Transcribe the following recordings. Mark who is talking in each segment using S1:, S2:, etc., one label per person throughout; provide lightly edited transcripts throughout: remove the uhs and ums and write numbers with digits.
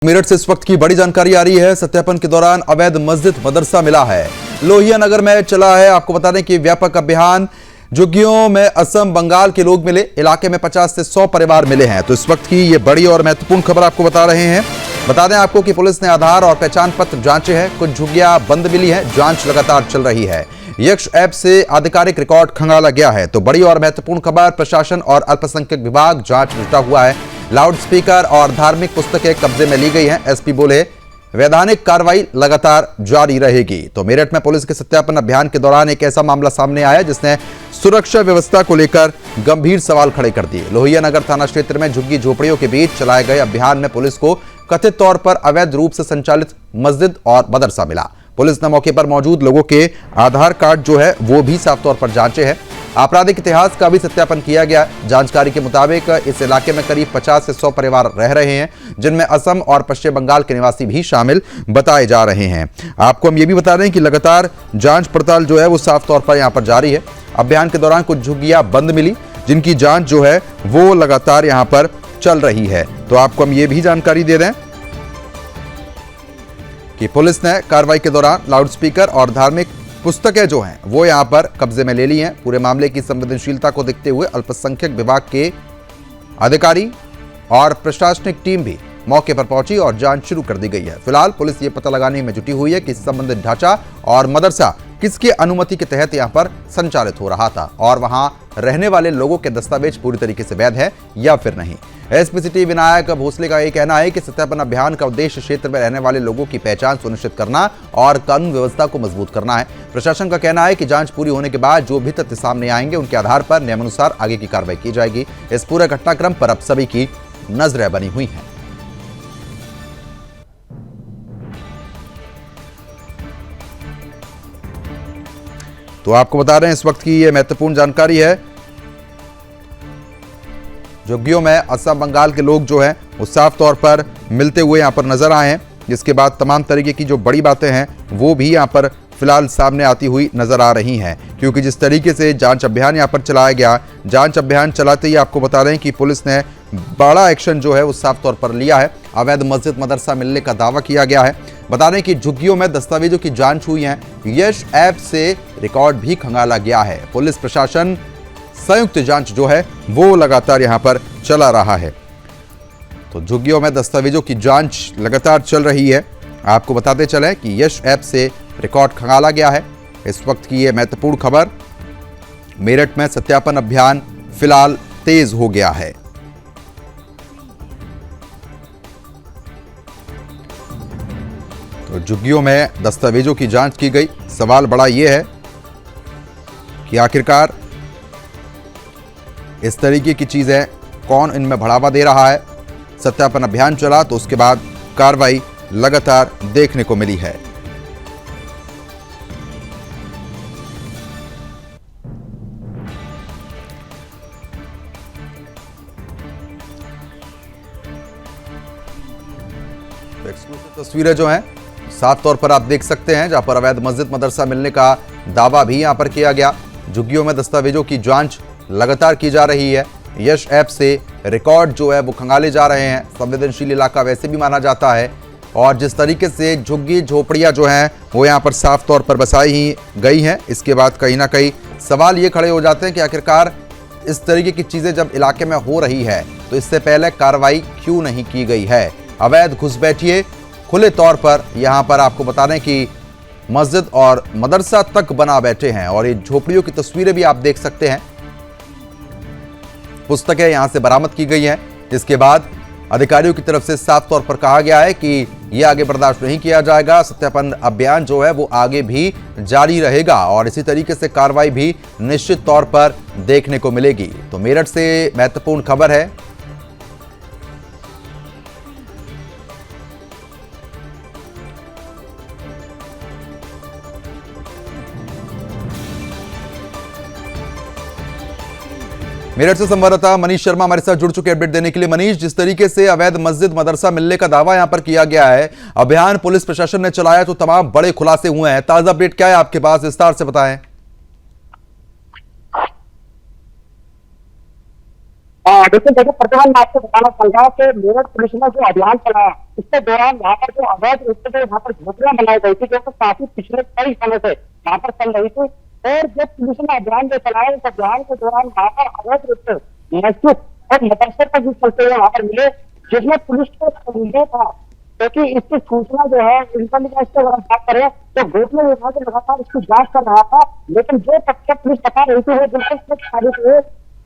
S1: मेरठ से इस वक्त की बड़ी जानकारी आ रही है। सत्यापन के दौरान अवैध मस्जिद मदरसा मिला है। लोहिया नगर में चला है। आपको बता दें कि व्यापक अभियान झुग्गियों में असम बंगाल के लोग मिले। इलाके में 50 से 100 परिवार मिले हैं। तो इस वक्त की ये बड़ी और महत्वपूर्ण खबर आपको बता रहे हैं। बता दें आपको कि पुलिस ने आधार और पहचान पत्र जांचे हैं। कुछ झुग्गियां बंद मिली है। जांच लगातार चल रही है। यक्ष ऐप से आधिकारिक रिकॉर्ड खंगाला गया है। तो बड़ी और महत्वपूर्ण खबर, प्रशासन और अल्पसंख्यक विभाग जांच में जुटा हुआ है। लाउड स्पीकर और धार्मिक पुस्तकें कब्जे में ली गई हैं। एसपी बोले वैधानिक कार्रवाई लगातार जारी रहेगी। तो मेरठ में पुलिस के सत्यापन अभियान के दौरान एक ऐसा मामला सामने आया जिसने सुरक्षा व्यवस्था को लेकर गंभीर सवाल खड़े कर दिए। लोहिया नगर थाना क्षेत्र में झुग्गी झोपड़ियों के बीच चलाए गए अभियान में पुलिस को कथित तौर पर अवैध रूप से संचालित मस्जिद और मदरसा मिला। पुलिस ने मौके पर मौजूद लोगों के आधार कार्ड जो है वो भी साफ तौर पर जांचे हैं। आपराधिक इतिहास का भी सत्यापन किया गया। जानकारी के मुताबिक इस इलाके में करीब 50 से 100 परिवार रह रहे हैं, जिनमें असम और पश्चिम बंगाल के निवासी भी शामिल बताए जा रहे हैं। आपको हम ये भी बता रहे हैं कि लगातार जांच पड़ताल जो है वो साफ तौर पर यहां पर जारी है। अभियान के दौरान कुछ झुग्गियां बंद मिली, जिनकी जांच जो है वो लगातार यहां पर चल रही है। तो आपको हम ये भी जानकारी दे दें कि पुलिस ने कार्रवाई के दौरान लाउडस्पीकर और धार्मिक पुस्तकें जो हैं वो यहां पर कब्जे में ले ली हैं। पूरे मामले की संवेदनशीलता को देखते हुए अल्पसंख्यक विभाग के अधिकारी और प्रशासनिक टीम भी मौके पर पहुंची और जांच शुरू कर दी गई है। फिलहाल पुलिस ये पता लगाने में जुटी हुई है कि संबंधित ढांचा और मदरसा किसकी अनुमति के तहत यहां पर संचालित हो रहा था और वहां रहने वाले लोगों के दस्तावेज पूरी तरीके से वैध है या फिर नहीं। एसपी सिटी विनायक भोसले का यह कहना है कि सत्यापन अभियान का उद्देश्य क्षेत्र में रहने वाले लोगों की पहचान सुनिश्चित करना और कानून व्यवस्था को मजबूत करना है। प्रशासन का कहना है कि जांच पूरी होने के बाद जो भी तथ्य सामने आएंगे उनके आधार पर नियमानुसार आगे की कार्रवाई की जाएगी। इस पूरे घटनाक्रम पर अब सभी की नजरें बनी हुई हैं। तो आपको बता रहे हैं इस वक्त की यह महत्वपूर्ण जानकारी है। झुग्गियों में असम बंगाल के लोग जो हैं वो साफ तौर पर मिलते हुए यहां पर नजर आए हैं, जिसके बाद तमाम तरीके की जो बड़ी बातें हैं वो भी यहां पर फिलहाल सामने आती हुई नजर आ रही हैं। क्योंकि जिस तरीके से जांच अभियान यहां पर चलाया गया, जांच अभियान चलाते ही आपको बता रहे हैं कि पुलिस ने बड़ा एक्शन जो है वो साफ तौर पर लिया है। अवैध मस्जिद मदरसा मिलने का दावा किया गया है। बता दें कि झुग्गियों में दस्तावेजों की जांच हुई है। यश ऐप से रिकॉर्ड भी खंगाला गया है। पुलिस प्रशासन संयुक्त जांच जो है वो लगातार यहां पर चला रहा है। तो झुग्गियों में दस्तावेजों की जांच लगातार चल रही है। आपको बताते चले कि यश ऐप से रिकॉर्ड खंगाला गया है। इस वक्त की यह महत्वपूर्ण खबर, मेरठ में सत्यापन अभियान फिलहाल तेज हो गया है। तो झुग्गियों में दस्तावेजों की जांच की गई। सवाल बड़ा यह है कि आखिरकार इस तरीके की चीजें कौन इनमें बढ़ावा दे रहा है। सत्यापन अभियान चला तो उसके बाद कार्रवाई लगातार देखने को मिली है। एक्सक्लूसिव तस्वीरें जो हैं साफ तौर पर आप देख सकते हैं, जहां पर अवैध मस्जिद मदरसा मिलने का दावा भी यहां पर किया गया। झुग्गियों में दस्तावेजों की जांच लगातार की जा रही है। यश ऐप से रिकॉर्ड जो है वो खंगाले जा रहे हैं। संवेदनशील इलाका वैसे भी माना जाता है और जिस तरीके से झुग्गी झोपड़ियां जो हैं वो यहाँ पर साफ तौर पर बसाई ही गई हैं, इसके बाद कहीं ना कहीं सवाल ये खड़े हो जाते हैं कि आखिरकार इस तरीके की चीज़ें जब इलाके में हो रही है तो इससे पहले कार्रवाई क्यों नहीं की गई है। अवैध घुसपैठिए खुले तौर पर यहाँ पर आपको बता दें कि मस्जिद और मदरसा तक बना बैठे हैं और ये झोपड़ियों की तस्वीरें भी आप देख सकते हैं। पुस्तकें यहां से बरामद की गई हैं, जिसके बाद अधिकारियों की तरफ से साफ तौर पर कहा गया है कि यह आगे बर्दाश्त नहीं किया जाएगा। सत्यापन अभियान जो है वो आगे भी जारी रहेगा और इसी तरीके से कार्रवाई भी निश्चित तौर पर देखने को मिलेगी। तो मेरठ से महत्वपूर्ण खबर है। मेरठ से संवाददाता मनीष शर्मा हमारे साथ जुड़ चुके अपडेट देने के लिए। मनीष, जिस तरीके से अवैध मस्जिद मदरसा मिलने का दावा यहां पर किया गया है, अभियान पुलिस प्रशासन ने चलाया तो तमाम बड़े खुलासे हुए हैं। ताजा अपडेट क्या है आपके पास, विस्तार से बताएं।
S2: लेकिन देखिए प्रतिबंध मैं आपको बताना चाहूंगा कि मेरठ पुलिस ने जो अभियान चलाया इसके दौरान यहाँ पर जो अवैध रूप से यहाँ पर झोपड़ियां बनाई गई थी जो कि काफी पिछले कई समय से यहाँ पर चल रही थी, और जब पुलिस ने अभियान जो चलाया इस अभियान के दौरान यहाँ पर अवैध रूप से मस्जिद और मदरसे पर भी चलते हुए यहाँ पर मिले, जिसमें पुलिस को संदेह था क्योंकि इसकी सूचना जो है इंटेलिजेंस से अगर हम बात करें तो गोपनीय विभाग लगातार इसकी जांच कर रहा था, लेकिन जो तथ्य पुलिस बता रही थी वो बिल्कुल सच साबित हुए।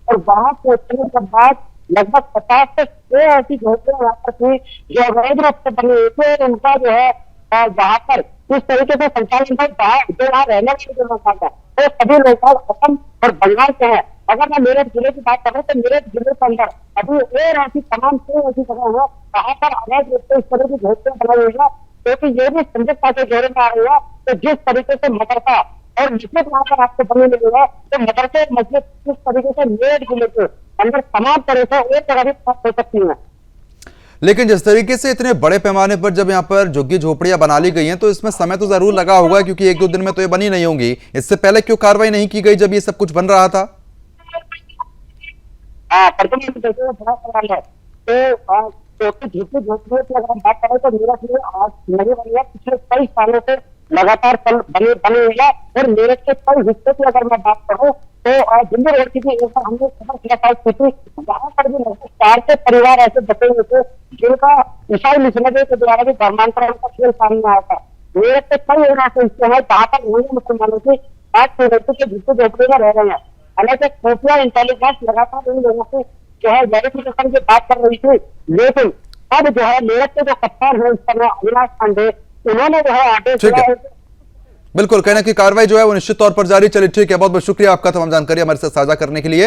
S2: और वहां पहुंचने के बाद लगभग 50 से 100 ऐसी झोपड़ियां यहाँ पर थी जो अवैध रूप से बनी हुई थी, और उनका जो है वहां पर किस तरीके से संचालन था, जो वहाँ रहने वाले जो लोग था वो सभी लोग असम और बंगाल से है। अगर मैं मेरठ जिले की बात करूँ तो मेरठ जिले के अंदर अभी और ऐसी तमाम 100 ऐसी जगह है वहां पर अवैध रूप से इस तरह की झोपड़ियां बनाई हुई है, क्योंकि ये भी संदिग्धता के घेरे में आ रही है। तो जिस तरीके से मदरसा और मस्जिद वहां पर आपको बनी मिली है, तो मदरसे मस्जिद किस तरीके से मेरठ जिले के अंदर तमाम तरह से एक जगह भी प्राप्त हो सकती है।
S1: लेकिन जिस तरीके से इतने बड़े पैमाने पर जब यहाँ पर झुग्गी झोपड़ियां बना ली गई हैं तो इसमें समय तो जरूर लगा होगा, क्योंकि एक दो दिन में तो ये बनी नहीं होंगी। इससे पहले क्यों कार्रवाई नहीं की गई जब ये सब कुछ बन रहा था?
S2: बड़ा सवाल है तो झुग्गी झोपड़ियों की अगर हम बात करें तो मेरठ में आज नहीं बनी है, पिछले कई सालों से लगातार बनी हुई है। और मेरठ के कई हिस्से की अगर मैं बात करूँ तो दिल्ली रोड की भी एक हमने खबर प्रकाशित की थी, वहां पर भी लगभग 4 से परिवार ऐसे बचे हुए थे जिनका ईसाई मिशनरी के द्वारा भी धर्मांतरण का खेल सामने आया था। मेरठ के कई और ऐसे हिस्से हैं जहाँ पर मुसलमानों की 8 के झुग्गी झोपड़ी में रह रहे हैं। हालांकि खुफिया इंटेलिजेंस लगातार इन लोगों से जो है वेरिफिकेशन की बात कर रही थी, लेकिन अब जो है मेरठ के जो कप्तान है इस समय अविनाश पांडे, उन्होंने जो है आदेश दिया है।
S1: बिल्कुल, कहना की कार्रवाई जो है वो निश्चित तौर पर जारी। चलिए ठीक है, बहुत बहुत शुक्रिया आपका तमाम जानकारी हमारे साथ साझा करने के लिए।